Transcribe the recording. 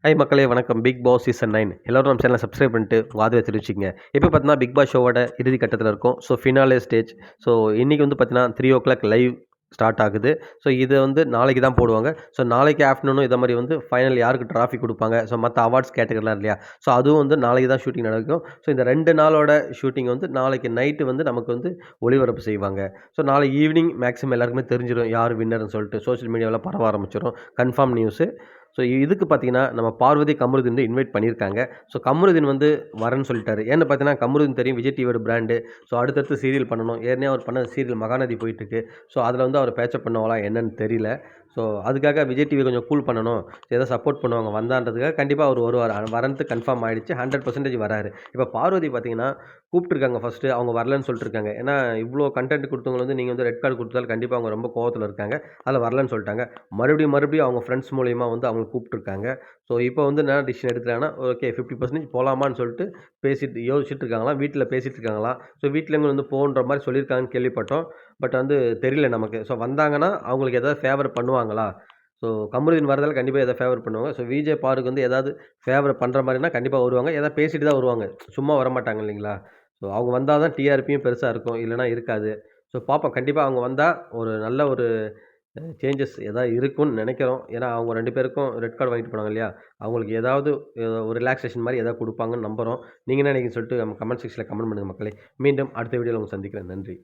Hi மக்களே வணக்கம். Big Boss season 9 எல்லாரும் நம்ம சேனலை சப்ஸ்கிரைப் பண்ணிட்டு உங்கள் ஆதரவை தெரிவிச்சுங்க. இப்போ பார்த்தீங்கன்னா பிக் பாஸ் ஷோவோட இறுதி கட்டத்தில் இருக்கும். So finale stage. ஸோ இன்றைக்கி வந்து பார்த்தீங்கன்னா 3:00 லைவ் ஸ்டார்ட் ஆகுது. ஸோ இதை வந்து நாளைக்கு தான் போடுவாங்க. ஸோ நாளைக்கு ஆஃப்டர்நூனும் இதை மாதிரி வந்து ஃபைனல் யாருக்கு ட்ராஃபி கொடுப்பாங்க. ஸோ மற்ற அவார்ட்ஸ் கேட்டகரிலாம் இல்லையா. ஸோ அதுவும் வந்து நாளைக்கு தான் ஷூட்டிங் நடக்கும். ஸோ இந்த 2 நாளோட ஷூட்டிங் வந்து நாளைக்கு நைட்டு வந்து நமக்கு வந்து ஒளிபரப்பு செய்வாங்க. ஸோ நாளைக்கு ஈவினிங் மேக்ஸிமம் எல்லாருக்குமே தெரிஞ்சிடும் யார் வின்னர்னு சொல்லிட்டு சோஷியல் மீடியாவில் பரவ ஆரம்பிச்சிடும். Confirm news. ஸோ இதுக்கு பார்த்தீங்கன்னா, நம்ம பார்வதி கமருதீன் வந்து இன்வைட் பண்ணியிருக்காங்க. ஸோ கமருதீன் வந்து வரேன்னு சொல்லிட்டாரு. ஏன்னு பார்த்தீங்கன்னா, கமருதீன் தெரியும் விஜய் டிவியோட பிராண்டு. ஸோ அடுத்தடுத்து சீரியல் பண்ணணும். ஏற்கனவே அவர் பண்ண சீரியல் மகாநதி போயிட்டுருக்கு. ஸோ அதில் வந்து அவர் பேச்சப் பண்ணுவாங்களா என்னன்னு தெரியல. ஸோ அதுக்காக விஜய் டிவி கொஞ்சம் கூல் பண்ணணும். ஏதோ சப்போர்ட் பண்ணுவாங்க வந்தான்றதுக்காக கண்டிப்பாக அவர் வருவார். வரன்ட்டு கன்ஃபார்ம் ஆயிடுச்சு. 100% வராரு. இப்போ பார்வதி பார்த்தீங்கன்னா, கூப்பிட்டுருக்காங்க ஃபர்ஸ்ட்டு. அவங்க வரலன்னு சொல்லிட்டுருக்காங்க. ஏன்னா, இவ்வளோ கன்டென்ட் குடுத்தவங்கள வந்து நீங்க வந்து ரெட் கார்டு குடுத்தாலும் கண்டிப்பா அவங்க ரொம்ப கோவத்துல இருக்காங்க. அதில வரலன்னு சொல்ட்டாங்க. மறுபடியும் அவங்க ஃப்ரெண்ட்ஸ் மூலியமா வந்து அவங்கள கூப்பிட்டுருக்காங்க. ஸோ இப்போ வந்து என்ன டிசிஷன் எடுத்துட்டாங்கன்னா, ஓகே 50% போலாமான்னு சொல்லிட்டு யோசிச்சுட்டு இருக்காங்களாம். வீட்ல பேசிட்டு இருக்காங்களாம். ஸோ வீட்லேருந்து வந்து போன்ற மாரி சொல்லியிருக்காங்கன்னு கேள்விப்பட்டோம். பட் வந்து தெரியல நமக்கு. ஸோ வந்தாங்கன்னா, அவங்களுக்கு ஏதாவது ஃபேவர் பண்ணுவாங்களா? ஸோ கமருதீன் வரதால கண்டிப்பா ஏதாவது ஃபேவர் பண்ணுவாங்க. ஸோ விஜே பாருக்கு வந்து ஏதாவது ஃபேவர் பண்ற மாரினா கண்டிப்பா வருவாங்க. ஏதாவது பேசிட்டு தான் வருவாங்க. சும்மா வரமாட்டாங்க இல்லைங்களா? ஸோ அவங்க வந்தா தான் டிஆர்பியும் பெருசா இருக்கும். இல்லன்னா இருக்காது. ஸோ பார்ப்போம். கண்டிப்பா அவங்க வந்தா ஒரு நல்ல ஒரு சேஞ்சஸ் ஏதாவது இருக்கும்னு நெனைக்கிறோம். ஏன்னா, அவங்க 2 பேருக்கும் ரெட் கார்ட் வாங்கிட்டு போனாங்க இல்லையா? அவங்களுக்கு ஏதாவது ஒரு ரிலாக்சேஷன் மாரி ஏதாவது குடுப்பாங்கன்னு நம்புறோம். நீங்க என்ன நெனைக்கிறீங்கன்னு சொல்லிட்டு நம்ம கமெண்ட் செக்ஷன்ல கமெண்ட் பண்ணுங்க மக்களே. மீண்டும் அடுத்த வீடியோல உங்கள சந்திக்கிறேன். நன்றி.